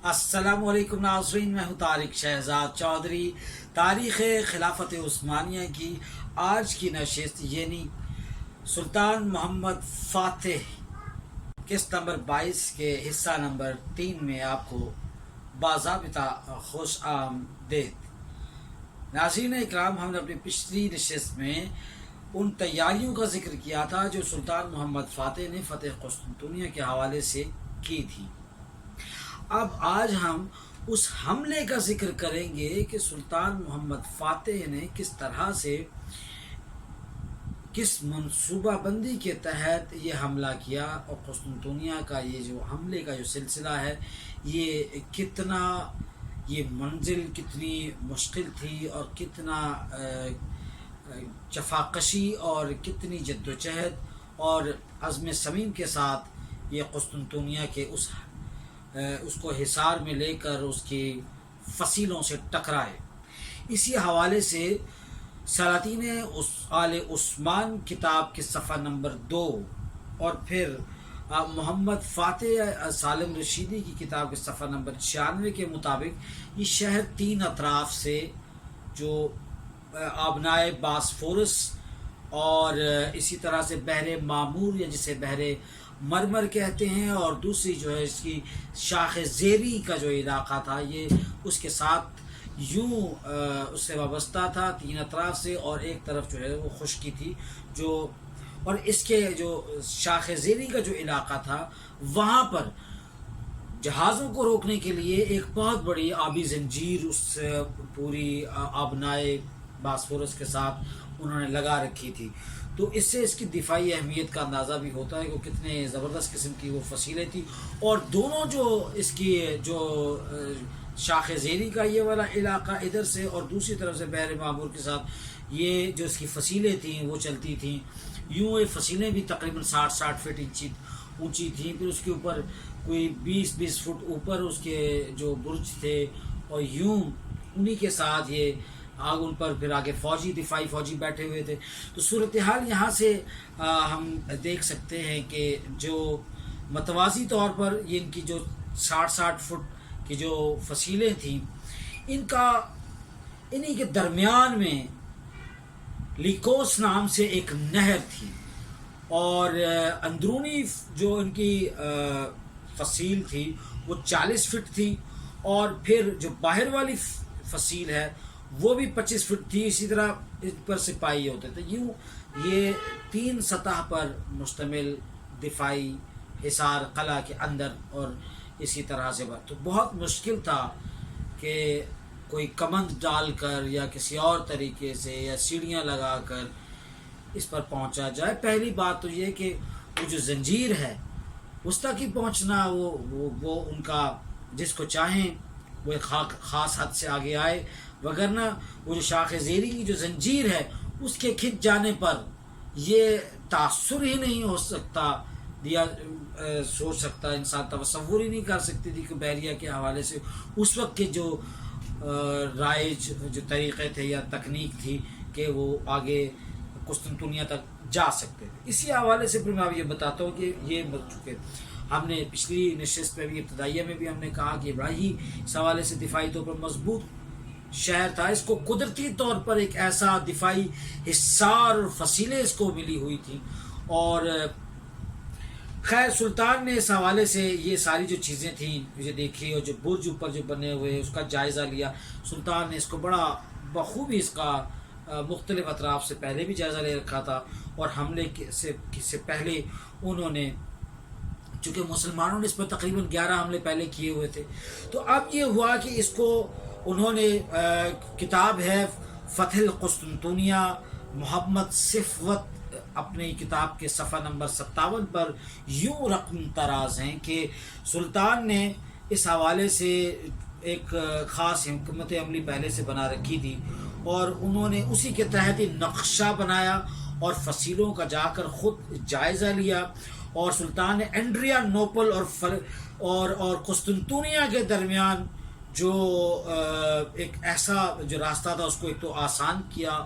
السلام علیکم ناظرین، میں ہوں طارق شہزاد چودھری۔ تاریخ خلافت عثمانیہ کی آج کی نشست یعنی سلطان محمد فاتح قسط نمبر 22 کے حصہ نمبر 3 میں آپ کو باضابطہ خوش آمدید۔ ناظرین اکرام، ہم نے اپنی پچھلی نشست میں ان تیاریوں کا ذکر کیا تھا جو سلطان محمد فاتح نے فتح قسطنطنیہ کے حوالے سے کی تھی۔ اب آج ہم اس حملے کا ذکر کریں گے کہ سلطان محمد فاتح نے کس طرح سے کس منصوبہ بندی کے تحت یہ حملہ کیا، اور قسطنطنیہ کا یہ جو حملے کا جو سلسلہ ہے یہ منزل کتنی مشکل تھی، اور کتنا جفاکشی اور کتنی جدوجہد اور عزم صمیم کے ساتھ یہ قسطنطنیہ کے اس کو حصار میں لے کر اس کی فصیلوں سے ٹکرائے۔ اسی حوالے سے سلاطین آل عثمان کتاب کے صفحہ نمبر 2 اور پھر محمد فاتح سالم رشیدی کی کتاب کے صفحہ نمبر 96 کے مطابق یہ شہر 3 اطراف سے جو آبنائے باسفورس اور اسی طرح سے بحر معمور یا جسے بحر مرمر کہتے ہیں، اور دوسری جو ہے اس کی شاخ زیری کا جو علاقہ تھا یہ اس کے ساتھ یوں اس سے وابستہ تھا 3 اطراف سے، اور ایک طرف جو ہے وہ خشکی تھی اور اس کے جو شاخ زیری کا جو علاقہ تھا وہاں پر جہازوں کو روکنے کے لیے ایک بہت بڑی آبی زنجیر اس پوری آبنائے باسفورس کے ساتھ انہوں نے لگا رکھی تھی۔ تو اس سے اس کی دفاعی اہمیت کا اندازہ بھی ہوتا ہے کہ کتنے زبردست قسم کی وہ فصیلیں تھیں، اور دونوں جو اس کی جو شاخ زیری کا یہ والا علاقہ ادھر سے اور دوسری طرف سے بحر معمور کے ساتھ یہ جو اس کی فصیلیں تھیں وہ چلتی تھیں۔ یوں یہ فصیلیں بھی تقریباً 60 فٹ اونچی تھیں، پھر اس کے اوپر کوئی 20 فٹ اوپر اس کے جو برج تھے، اور یوں انہی کے ساتھ یہ ان پر پھر آگے دفاعی فوجی بیٹھے ہوئے تھے۔ تو صورتحال یہاں سے ہم دیکھ سکتے ہیں کہ جو متوازی طور پر یہ ان کی جو 60 فٹ کی جو فصیلیں تھیں انہی کے درمیان میں لیکوس نام سے ایک نہر تھی، اور اندرونی جو ان کی فصیل تھی وہ 40 فٹ تھی، اور پھر جو باہر والی فصیل ہے وہ بھی 25 فٹ تھی۔ اسی طرح اس پر سپاہی ہوتے تھے۔ یوں یہ 3 سطح پر مشتمل دفاعی حصار قلعہ کے اندر، اور اسی طرح سے تو بہت مشکل تھا کہ کوئی کمند ڈال کر یا کسی اور طریقے سے یا سیڑھیاں لگا کر اس پر پہنچا جائے۔ پہلی بات تو یہ کہ وہ جو زنجیر ہے اس تک ہی پہنچنا وہ ان کا جس کو چاہیں وہ ایک خاص حد سے آگے آئے، وگرنہ وہ جو شاخ زیری کی جو زنجیر ہے اس کے کھنچ جانے پر یہ تاثر ہی نہیں ہو سکتا یا سوچ سکتا، انسان تصور ہی نہیں کر سکتی تھی کہ بحریہ کے حوالے سے اس وقت کے جو رائج جو طریقے تھے یا تکنیک تھی کہ وہ آگے قسطنطنیہ تک جا سکتے تھے۔ اسی حوالے سے پھر میں آپ یہ بتاتا ہوں کہ یہ چکے ہم نے پچھلی نشست میں بھی ابتدائیہ میں بھی ہم نے کہا کہ بڑا ہی اس حوالے سے دفاعی طور پر مضبوط شہر تھا۔ اس کو قدرتی طور پر ایک ایسا دفاعی حصار اور فصیلیں اس کو ملی ہوئی تھیں، اور خیر سلطان نے اس حوالے سے یہ ساری جو چیزیں تھیں مجھے دیکھی، اور جو برج اوپر جو بنے ہوئے اس کا جائزہ لیا۔ سلطان نے اس کو بڑا بخوبی اس کا مختلف اطراف سے پہلے بھی جائزہ لے رکھا تھا، اور حملے سے پہلے انہوں نے چونکہ مسلمانوں نے اس پر تقریباً 11 حملے پہلے کیے ہوئے تھے، تو اب یہ ہوا کہ اس کو انہوں نے کتاب ہے فتح القسطنطنیہ محمد صفوت اپنی کتاب کے صفحہ نمبر 57 پر یوں رقم تراز ہیں کہ سلطان نے اس حوالے سے ایک خاص حکمت عملی پہلے سے بنا رکھی تھی، اور انہوں نے اسی کے تحت ہی نقشہ بنایا اور فصیلوں کا جا کر خود جائزہ لیا، اور سلطان نے اینڈریا نوپل اور قسطنطنیہ کے درمیان جو ایک ایسا جو راستہ تھا اس کو ایک تو آسان کیا،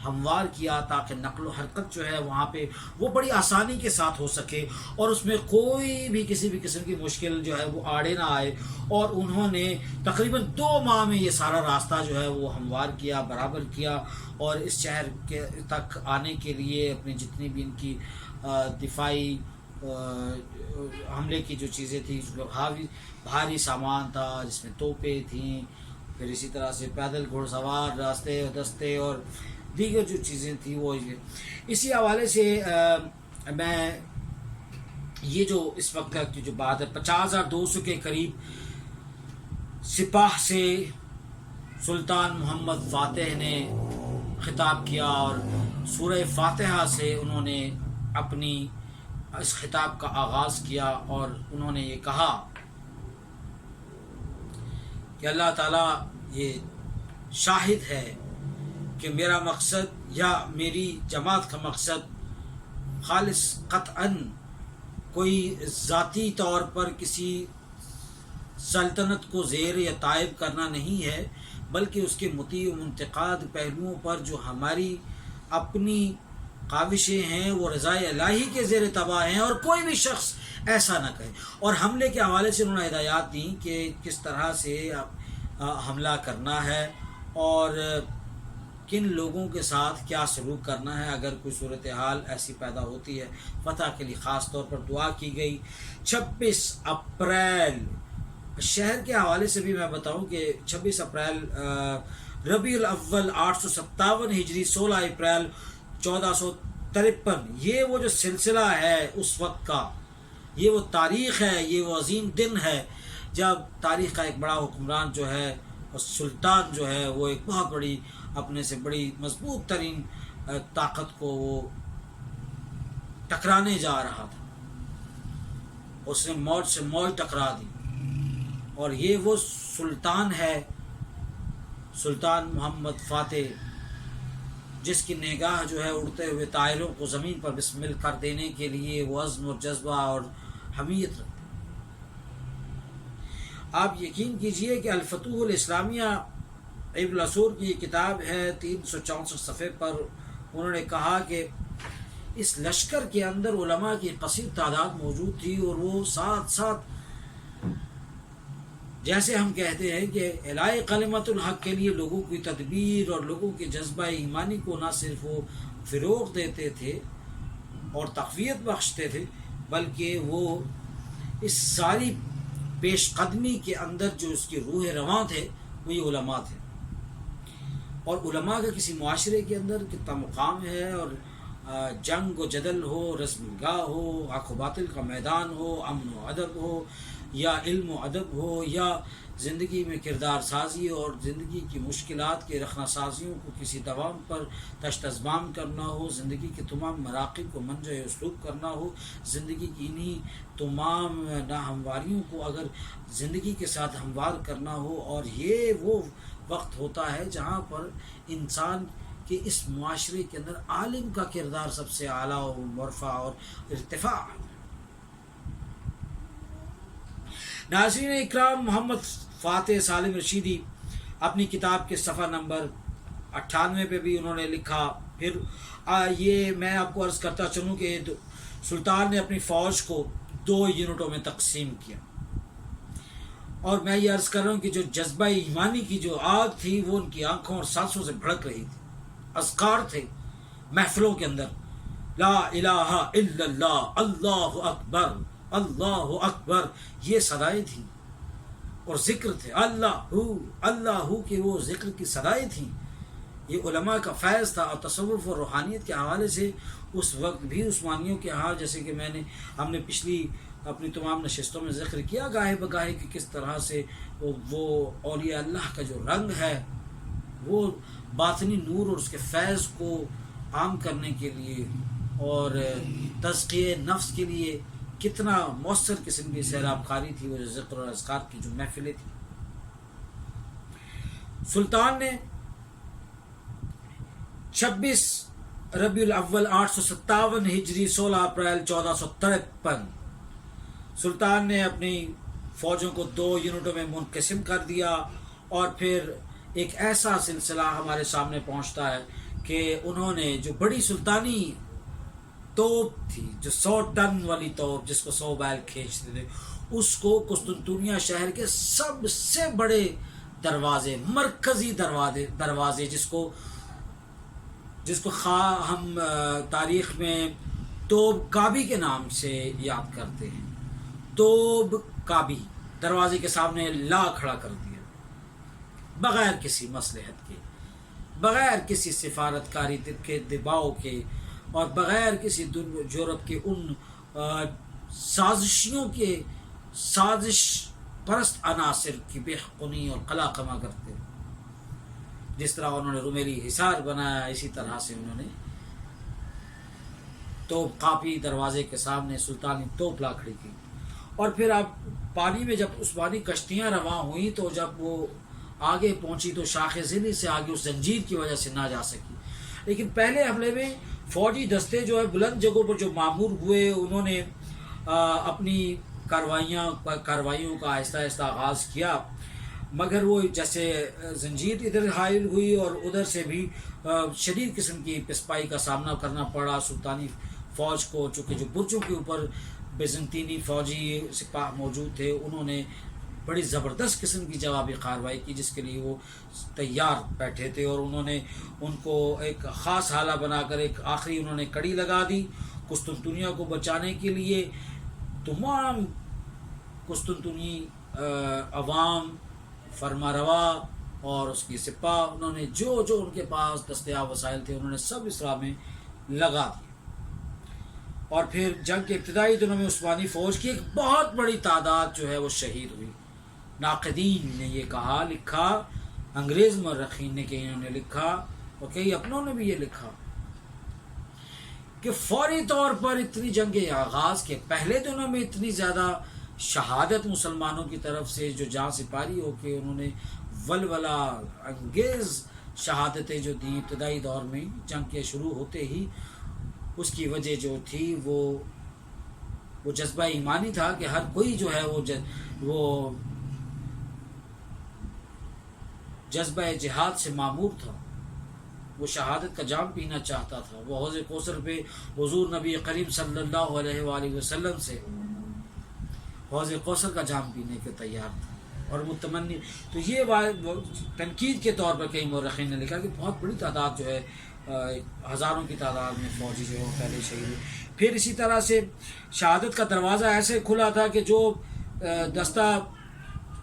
ہموار کیا تاکہ نقل و حرکت جو ہے وہاں پہ وہ بڑی آسانی کے ساتھ ہو سکے اور اس میں کوئی بھی کسی بھی قسم کی مشکل جو ہے وہ آڑے نہ آئے. اور انہوں نے تقریباً 2 ماہ میں یہ سارا راستہ جو ہے وہ ہموار کیا، برابر کیا، اور اس شہر کے تک آنے کے لیے اپنی جتنی بھی ان کی دفاعی حملے کی جو چیزیں تھیں، اس میں بھاری سامان تھا جس میں توپیں تھیں، پھر اسی طرح سے پیدل گھوڑ سوار راستے اور دستے اور دیگر جو چیزیں تھیں وہ. اسی حوالے سے میں یہ جو اس وقت کی جو بات ہے 50,200 کے قریب سپاہ سے سلطان محمد فاتح نے خطاب کیا، اور سورہ فاتحہ سے انہوں نے اپنی اس خطاب کا آغاز کیا، اور انہوں نے یہ کہا کہ اللہ تعالیٰ یہ شاہد ہے کہ میرا مقصد یا میری جماعت کا مقصد خالص قطعاً کوئی ذاتی طور پر کسی سلطنت کو زیر یا تائب کرنا نہیں ہے، بلکہ اس کے مطیع و منتقاد پہلوؤں پر جو ہماری اپنی کاوشیں ہیں وہ رضا الہی کے زیر تباہ ہیں، اور کوئی بھی شخص ایسا نہ کہے. اور حملے کے حوالے سے انہوں نے ہدایات دیں کہ کس طرح سے حملہ کرنا ہے اور کن لوگوں کے ساتھ کیا سلوک کرنا ہے اگر کوئی صورتحال ایسی پیدا ہوتی ہے. فتح کے لیے خاص طور پر دعا کی گئی. 26 اپریل شہر کے حوالے سے بھی میں بتاؤں کہ 26 اپریل ربیع الاول 857 ہجری، 16 اپریل 1453، یہ وہ جو سلسلہ ہے اس وقت کا، یہ وہ تاریخ ہے، یہ وہ عظیم دن ہے جب تاریخ کا ایک بڑا حکمران جو ہے اور سلطان جو ہے وہ ایک بہت بڑی اپنے سے بڑی مضبوط ترین طاقت کو وہ ٹکرانے جا رہا تھا. اس نے موت سے موت ٹکرا دی، اور یہ وہ سلطان ہے، سلطان محمد فاتح، جس کی نگاہ جو ہے اڑتے ہوئے طائروں کو زمین پر بسمل کر دینے کے لیے وہ عزم اور جذبہ اور حمیت رکھتے. آپ یقین کیجئے کہ الفتوح الاسلامیہ ابن العثور کی یہ کتاب ہے، 364 صفحے پر انہوں نے کہا کہ اس لشکر کے اندر علماء کی کثیر تعداد موجود تھی، اور وہ ساتھ ساتھ جیسے ہم کہتے ہیں کہ اعلاء کلمت الحق کے لیے لوگوں کی تدبیر اور لوگوں کے جذبہ ایمانی کو نہ صرف وہ فروغ دیتے تھے اور تقویت بخشتے تھے، بلکہ وہ اس ساری پیش قدمی کے اندر جو اس کی روح رواں تھے وہ یہ علماء تھے. اور علماء کا کسی معاشرے کے اندر کتنا مقام ہے، اور جنگ و جدل ہو، رسم گاہ ہو، حق و باطل کا میدان ہو، امن و ادب ہو، یا علم و ادب ہو، یا زندگی میں کردار سازی اور زندگی کی مشکلات کے رخنہ سازیوں کو کسی دوام پر تشت ازبام کرنا ہو، زندگی کے تمام مراقب کو منجہ اسلوب کرنا ہو، زندگی کی انہی تمام ناہمواریوں کو اگر زندگی کے ساتھ ہموار کرنا ہو. اور یہ وہ وقت ہوتا ہے جہاں پر انسان کے اس معاشرے کے اندر عالم کا کردار سب سے اعلیٰ و مرفع اور ارتفاع. ناظرین اکرام، محمد فاتح سالم رشیدی اپنی کتاب کے صفحہ نمبر 98 پہ بھی انہوں نے لکھا. پھر یہ میں آپ کو عرض کرتا چلوں کہ سلطان نے اپنی فوج کو 2 یونٹوں میں تقسیم کیا، اور میں یہ عرض کر رہا ہوں کہ جو جذبہ ایمانی کی جو آگ تھی وہ ان کی آنکھوں اور سانسوں سے بھڑک رہی تھی. اذکار تھے محفلوں کے اندر، لا الہ الا اللہ، اللہ اکبر، اللہ اکبر، یہ صدائیں تھیں، اور ذکر تھے اللہ کے وہ ذکر کی صدائیں تھیں. یہ علماء کا فیض تھا. اور تصوف اور روحانیت کے حوالے سے اس وقت بھی عثمانیوں کے ہاں، جیسے کہ ہم نے پچھلی اپنی تمام نشستوں میں ذکر کیا گاہے بگاہے کہ کس طرح سے وہ اولیاء اللہ کا جو رنگ ہے وہ باطنی نور اور اس کے فیض کو عام کرنے کے لیے اور تزکیہ نفس کے لیے کتنا مؤثر قسم کی سیراب کاری تھی. وہ جو ذکر اور اذکار کی جو محفلیں تھیں، سلطان نے 26 ربیع الاول 857 ہجری، 16 اپریل 1453، سلطان نے اپنی فوجوں کو 2 یونٹوں میں منقسم کر دیا. اور پھر ایک ایسا سلسلہ ہمارے سامنے پہنچتا ہے کہ انہوں نے جو بڑی سلطانی توپ تھی، جو 100 ٹن والی توپ جس کو 100 بیل کھینچتے تھے، اس کو قسطنطنیہ شہر کے سب سے بڑے دروازے، مرکزی دروازے جس کو ہم تاریخ میں توب کابی کے نام سے یاد کرتے ہیں، توب کابی، دروازے کے سامنے لا کھڑا کر دیا، بغیر کسی مصلحت کے، بغیر کسی سفارتکاری کے دباؤ کے، اور بغیر کسی یورپ کے ان سازشیوں کے، سازش پرست عناصر کی بے حقنی اور قلا قما کرتے. جس طرح انہوں نے رومیلی حصار بنایا، اسی طرح سے انہوں نے توپ کاپی دروازے کے سامنے سلطانی توپ لا کھڑی کی. اور پھر اب پانی میں جب عثمانی کشتیاں رواں ہوئیں تو جب وہ آگے پہنچی تو شاخ زلی سے آگے اس زنجیر کی وجہ سے نہ جا سکی. لیکن پہلے حملے میں فوجی دستے جو ہے بلند جگہوں پر جو معمور ہوئے، انہوں نے اپنی کارروائیوں کا آہستہ آہستہ آغاز کیا، مگر وہ جیسے زنجیر ادھر حائل ہوئی اور ادھر سے بھی شدید قسم کی پسپائی کا سامنا کرنا پڑا سلطانی فوج کو، چونکہ جو برجوں کے اوپر بیزنطینی فوجی سپاہ موجود تھے انہوں نے بڑی زبردست قسم کی جوابی کارروائی کی، جس کے لیے وہ تیار بیٹھے تھے، اور انہوں نے ان کو ایک خاص حالہ بنا کر ایک آخری انہوں نے کڑی لگا دی. قسطنطنیہ کو بچانے کے لیے تمام قسطنطنی عوام، فرما روا اور اس کی سپاہ، انہوں نے جو ان کے پاس دستیاب وسائل تھے انہوں نے سب اس راہ میں لگا دی. اور پھر جنگ کے ابتدائی دنوں میں عثمانی فوج کی ایک بہت بڑی تعداد جو ہے وہ شہید ہوئی. ناقدین نے یہ کہا، لکھا، انگریز مورخین نے کہ انہوں نے لکھا اور کئی اپنوں نے بھی یہ لکھا کہ فوری طور پر اتنی جنگیں آغاز کے پہلے دنوں میں اتنی زیادہ شہادت مسلمانوں کی طرف سے جو جاں سپاری ہو کے انہوں نے ولولہ انگیز شہادتیں جو دیں ابتدائی دور میں جنگ کے شروع ہوتے ہی، اس کی وجہ جو تھی وہ جذبہ ایمانی تھا کہ ہر کوئی جو ہے وہ جذبہ جہاد سے معمور تھا، وہ شہادت کا جام پینا چاہتا تھا، وہ حوض کوثر پہ حضور نبی کریم صلی اللہ علیہ وآلہ وسلم سے حوض کوثر کا جام پینے کے تیار تھا اور متمنی. تو یہ تنقید کے طور پر کئی مورخین نے لکھا کہ بہت بڑی تعداد جو ہے، ہزاروں کی تعداد میں فوجی جو ہے وہ پہلے شہید ہوئے. پھر اسی طرح سے شہادت کا دروازہ ایسے کھلا تھا کہ جو دستہ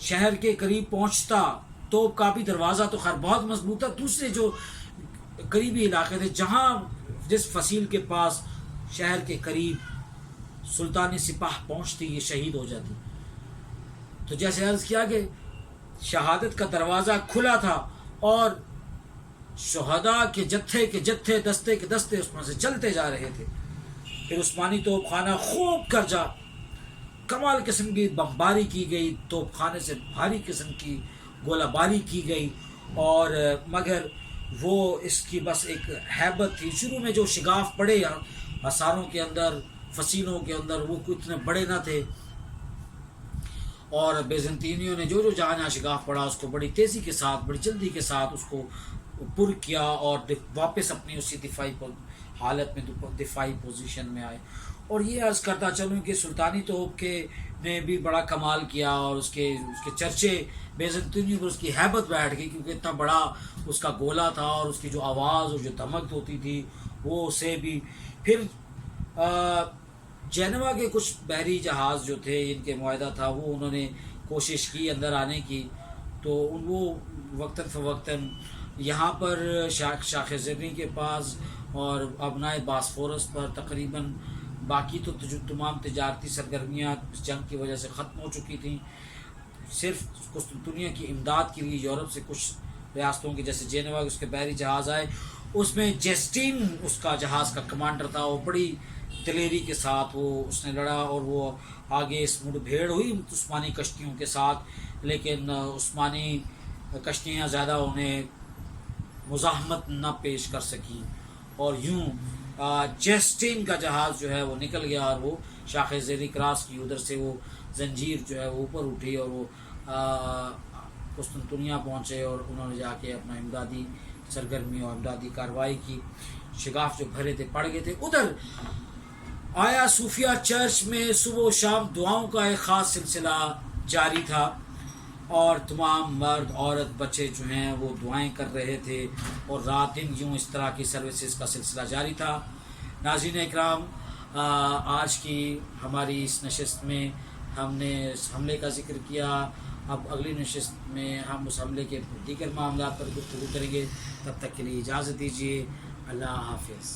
شہر کے قریب پہنچتا، توپ کاپی دروازہ تو خیر بہت مضبوط تھا، دوسرے جو قریبی علاقے تھے جہاں جس فصیل کے پاس شہر کے قریب سلطانی سپاہ پہنچتی یہ شہید ہو جاتی. تو جیسے عرض کیا کہ شہادت کا دروازہ کھلا تھا اور شہداء کے جتھے دستے کے دستے اس میں سے چلتے جا رہے تھے. پھر عثمانی توپ خانہ خوب گرجا، کمال قسم کی بمباری کی گئی، توپ خانے سے بھاری قسم کی گولہ باری کی گئی، اور مگر وہ اس کی بس ایک ہیبت تھی. شروع میں جو شگاف پڑے حصاروں کے اندر، فصیلوں کے اندر، وہ اتنے بڑے نہ تھے، اور بیزنطینیوں نے جو جہاں شگاف پڑا اس کو بڑی تیزی کے ساتھ، بڑی جلدی کے ساتھ اس کو پر کیا اور واپس اپنی اسی دفاعی حالت میں دفاعی پوزیشن میں آئے. اور یہ عرض کرتا چلوں کہ سلطانی توپ کے نے بھی بڑا کمال کیا، اور اس کے چرچے بیزنطینیوں پر اس کی ہیبت بیٹھ گئی، کیونکہ اتنا بڑا اس کا گولہ تھا اور اس کی جو آواز اور جو دھمک ہوتی تھی وہ اسے بھی. پھر جینوا کے کچھ بحری جہاز جو تھے ان کے معاہدہ تھا، وہ انہوں نے کوشش کی اندر آنے کی، تو وہ وقتاً فوقتاً یہاں پر شاخ زری کے پاس اور ابنائے باسفورس پر تقریباً باقی تو تمام تجارتی سرگرمیاں اس جنگ کی وجہ سے ختم ہو چکی تھیں. صرف قسطنطنیہ کی امداد کے لیے یورپ سے کچھ ریاستوں کے جیسے جینوا اس کے بحری جہاز آئے. اس میں جیسٹین اس کا جہاز کا کمانڈر تھا، وہ بڑی دلیری کے ساتھ اس نے لڑا، اور وہ آگے اس مڑ بھیڑ ہوئی عثمانی کشتیوں کے ساتھ، لیکن عثمانی کشتیاں زیادہ انہیں مزاحمت نہ پیش کر سکی، اور یوں جیسٹین کا جہاز جو ہے وہ نکل گیا، اور وہ شاخ زری کراس کی ادھر سے وہ زنجیر جو ہے وہ اوپر اٹھی، اور وہ قسطنطنیہ پہنچے، اور انہوں نے جا کے اپنا امدادی سرگرمی اور امدادی کارروائی کی شگاف جو بھرے تھے پڑ گئے تھے. ادھر آیا صوفیہ چرچ میں صبح و شام دعاؤں کا ایک خاص سلسلہ جاری تھا اور تمام مرد عورت بچے جو ہیں وہ دعائیں کر رہے تھے اور رات دن یوں اس طرح کی سروسز کا سلسلہ جاری تھا. ناظرین اکرام، آج کی ہماری اس نشست میں ہم نے اس حملے کا ذکر کیا. اب اگلی نشست میں ہم اس حملے کے دیگر معاملات پر گفتگو کریں گے. تب تک کے لیے اجازت دیجیے. اللہ حافظ.